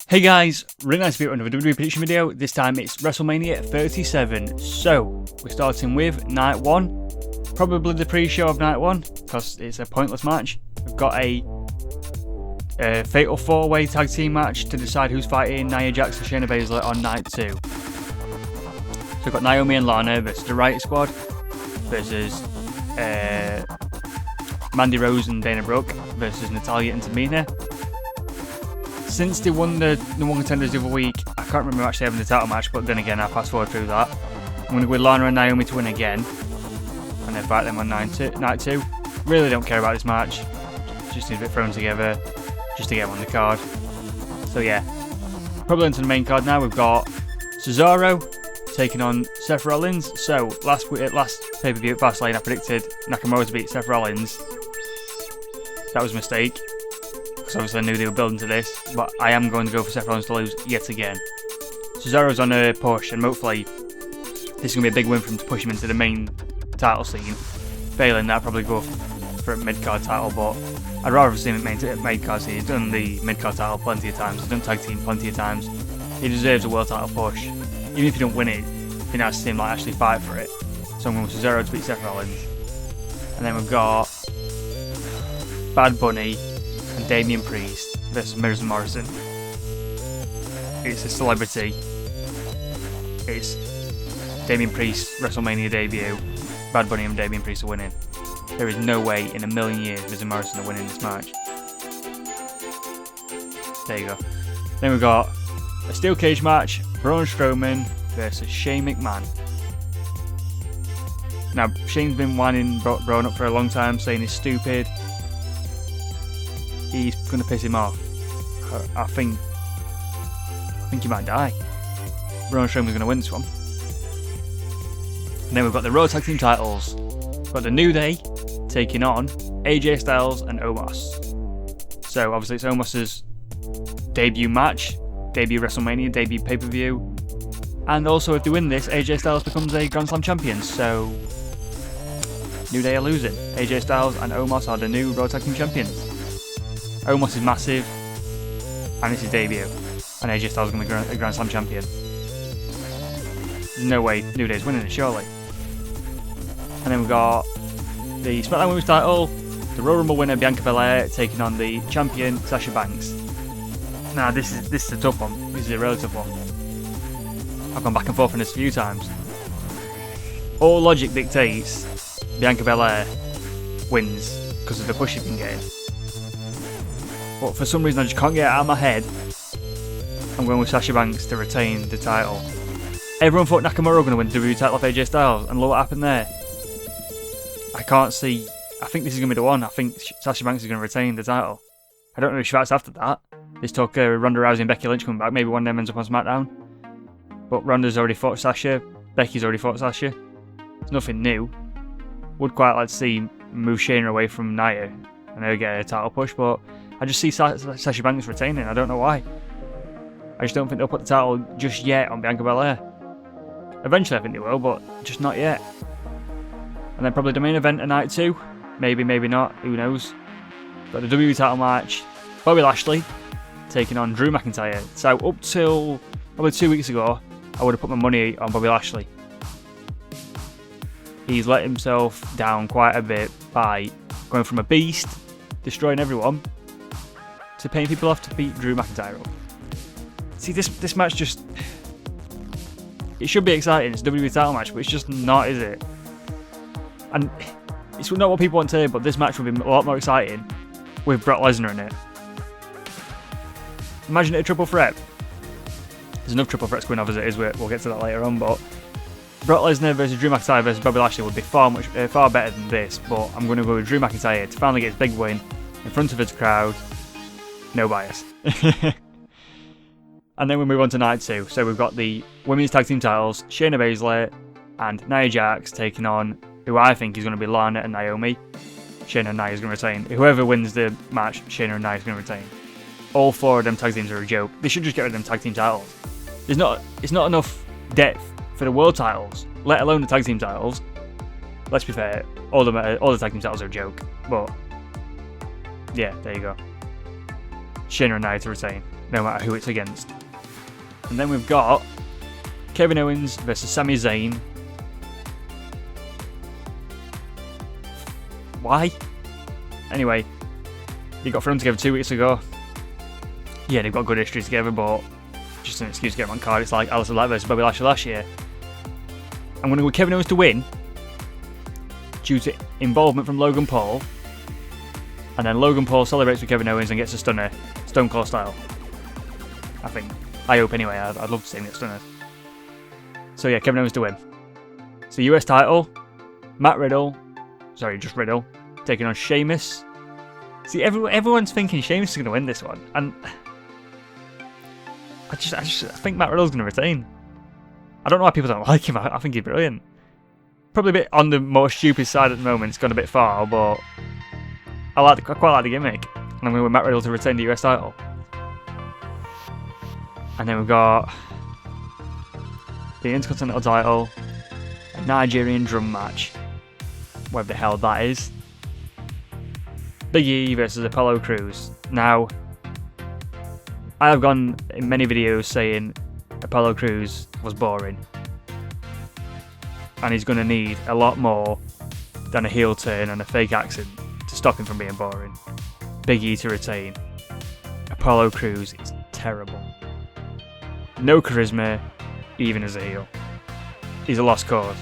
Hey guys, really nice to be with another WWE prediction video. This time it's WrestleMania 37. So, we're starting with Night 1. Probably the pre-show of Night 1, because it's a pointless match. We've got a Fatal 4-Way Tag Team match to decide who's fighting Nia Jax and Shayna Baszler on Night 2. So we've got Naomi and Lana versus the Riot Squad versus Mandy Rose and Dana Brooke versus Natalya and Tamina. Since they won the number one contenders the other week, I can't remember actually having the title match, but then again, I'll fast forward through that. I'm going to go with Lana and Naomi to win again, and then fight them on night 2. Really don't care about this match, just need a bit thrown together, just to get them on the card. So yeah, probably into the main card now. We've got Cesaro taking on Seth Rollins. So last pay-per-view at Fastlane, I predicted Nakamura to beat Seth Rollins. That was a mistake, because obviously I knew they were building to this, but I am going to go for Seth Rollins to lose yet again. Cesaro's on a push, and hopefully this is going to be a big win for him to push him into the main title scene. Failing that, I'd probably go for a mid-card title, but I'd rather have seen him at main card scene. He's done the mid-card title plenty of times, he's done tag team plenty of times. He deserves a world title push. Even if you don't win it, you know, to see him like actually fight for it. So I'm going with Cesaro to beat Seth Rollins. And then we've got Bad Bunny and Damian Priest versus Miz and Morrison. It's a celebrity. It's Damian Priest's WrestleMania debut. Bad Bunny and Damian Priest are winning. There is no way in a million years Miz and Morrison are winning this match. There you go. Then we've got a steel cage match. Braun Strowman versus Shane McMahon. Now, Shane's been winding Braun up for a long time, saying he's stupid. He's going to piss him off. I think he might die. Braun Strowman's going to win this one. And then we've got the Raw Tag Team titles. We've got the New Day taking on AJ Styles and Omos. So obviously it's Omos's debut match, debut WrestleMania, debut pay-per-view. And also if they win this, AJ Styles becomes a Grand Slam champion. So New Day are losing. AJ Styles and Omos are the new Raw Tag Team champions. Omos is massive, and it's his debut, and AJ Styles is going to be a Grand Slam champion. There's no way New Day's winning it, surely. And then we've got the SmackDown Women's title, the Royal Rumble winner Bianca Belair taking on the champion Sasha Banks. Now this is a tough one. This is a really tough one. I've gone back and forth on this a few times. All logic dictates Bianca Belair wins because of the push she's been getting. But for some reason I just can't get it out of my head. I'm going with Sasha Banks to retain the title. Everyone thought Nakamura was going to win the WWE title off AJ Styles, and look what happened there. I can't see. I think this is going to be the one. I think Sasha Banks is going to retain the title. I don't know if she fights after that. This took Ronda Rousey and Becky Lynch coming back. Maybe one of them ends up on SmackDown. But Ronda's already fought Sasha. Becky's already fought Sasha. It's nothing new. Would quite like to see move Shayna away from Nia and her get a title push, but I just see Sasha Banks retaining. I don't know why. I just don't think they'll put the title just yet on Bianca Belair. Eventually I think they will, but just not yet. And then probably the main event of Night 2. Maybe, maybe not. Who knows. Got the WWE title match. Bobby Lashley taking on Drew McIntyre. So up till probably 2 weeks ago, I would have put my money on Bobby Lashley. He's let himself down quite a bit by going from a beast, destroying everyone, to paying people off to beat Drew McIntyre up. See, this match just... It should be exciting, it's a WWE title match, but it's just not, is it? And it's not what people want to hear, but this match would be a lot more exciting with Brock Lesnar in it. Imagine it a triple threat. There's enough triple threats going on as it is, we'll get to that later on, but Brock Lesnar versus Drew McIntyre versus Bobby Lashley would be far better than this, but I'm going to go with Drew McIntyre to finally get his big win in front of his crowd. No bias. And then we move on to Night 2. So we've got the Women's Tag Team titles, Shayna Baszler and Nia Jax taking on who I think is going to be Lana and Naomi. Shayna and Nia is going to retain. Whoever wins the match, Shayna and Nia is going to retain. All four of them tag teams are a joke. They should just get rid of them tag team titles. It's not enough depth for the world titles, let alone the tag team titles. Let's be fair, all the tag team titles are a joke. But yeah, there you go. Shayna and Nia to retain. no matter who it's against. And then we've got Kevin Owens versus Sami Zayn. Why? Anyway, they got thrown together 2 weeks ago. Yeah, they've got good history together, but just an excuse to get them on card. It's like Aleister Black versus Bobby Lashley last year. I'm going to go with Kevin Owens to win due to involvement from Logan Paul. And then Logan Paul celebrates with Kevin Owens and gets a stunner, Stone Cold style. I think. I hope anyway. I'd love to see him get stunners. So yeah, Kevin Owens to win. So US title, just Riddle, taking on Sheamus. See, everyone's thinking Sheamus is going to win this one, and I think Matt Riddle's going to retain. I don't know why people don't like him. I think he's brilliant. Probably a bit on the more stupid side at the moment. It's gone a bit far, but I quite like the gimmick. And I'm going with Matt Riddle to retain the US title. And then we've got the Intercontinental title, a Nigerian drum match, whatever the hell that is. Big E versus Apollo Crews. Now, I have gone in many videos saying Apollo Crews was boring. And he's going to need a lot more than a heel turn and a fake accent to stop him from being boring. Big E to retain. Apollo Crews is terrible. No charisma, even as a heel. He's a lost cause.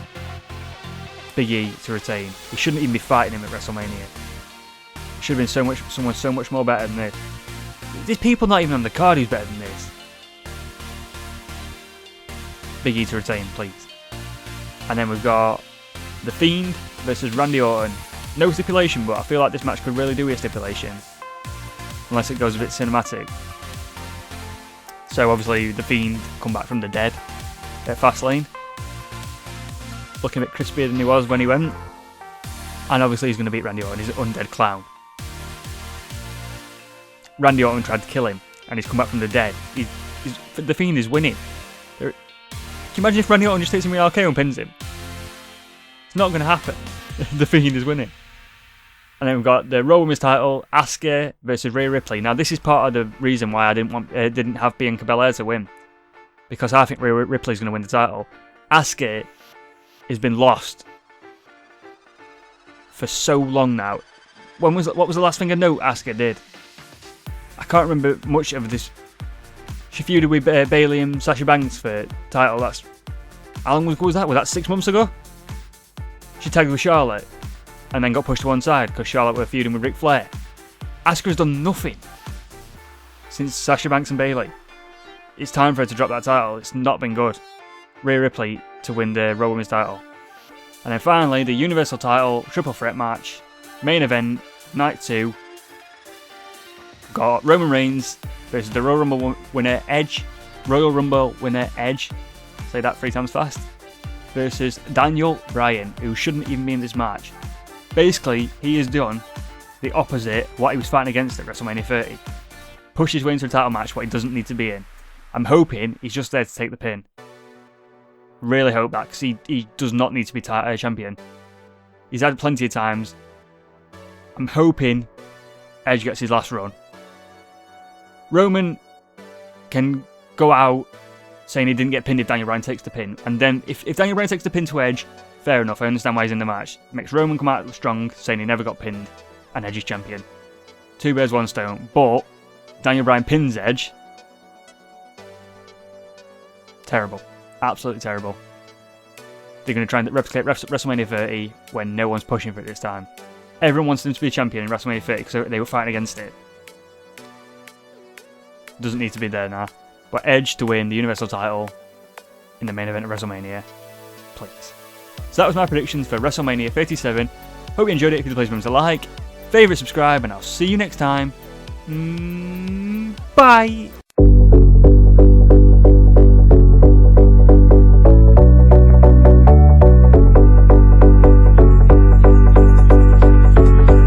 Big E to retain. He shouldn't even be fighting him at WrestleMania. Should have been someone so much more better than this. There's people not even on the card who's better than this. Big E to retain, please. And then we've got The Fiend versus Randy Orton. No stipulation, but I feel like this match could really do with a stipulation. Unless it goes a bit cinematic. So obviously The Fiend come back from the dead at Fastlane. Looking a bit crispier than he was when he went. And obviously he's going to beat Randy Orton. He's an undead clown. Randy Orton tried to kill him and he's come back from the dead. The Fiend is winning. Can you imagine if Randy Orton just takes him with RKO and pins him? It's not going to happen. The Fiend is winning. And then we've got the Raw Women's title, Asuka versus Ray Ripley. Now this is part of the reason why I didn't have Bianca Belair to win, because I think Ray Ripley's going to win the title. Asuka has been lost for so long now. What was the last thing I know Asuka did? I can't remember much of this. She feuded with Bayley and Sasha Banks for title. That's how long was that? Was that 6 months ago? She tagged with Charlotte and then got pushed to one side because Charlotte were feuding with Ric Flair. Asuka's done nothing since Sasha Banks and Bayley. It's time for her to drop that title. It's not been good. Rhea Ripley to win the Raw Women's title. And then finally, the Universal title triple threat match. Main event, night 2. Got Roman Reigns versus the Royal Rumble winner Edge. Say that 3 times fast. Versus Daniel Bryan, who shouldn't even be in this match. Basically, he has done the opposite what he was fighting against at WrestleMania 30. Pushed his way into a title match what he doesn't need to be in. I'm hoping he's just there to take the pin. Really hope that, because he does not need to be champion. He's had plenty of times. I'm hoping Edge gets his last run. Roman can go out saying he didn't get pinned if Daniel Bryan takes the pin. And then if Daniel Bryan takes the pin to Edge, fair enough, I understand why he's in the match. Makes Roman come out strong, saying he never got pinned, and Edge is champion. 2 birds, 1 stone. But Daniel Bryan pins Edge. Terrible. Absolutely terrible. They're going to try and replicate WrestleMania 30 when no one's pushing for it this time. Everyone wants them to be champion in WrestleMania 30 because they were fighting against it. Doesn't need to be there now. But Edge to win the Universal title in the main event of WrestleMania. Please. So that was my predictions for WrestleMania 37. Hope you enjoyed it. If you could please remember to like, favourite, subscribe, and I'll see you next time. Bye!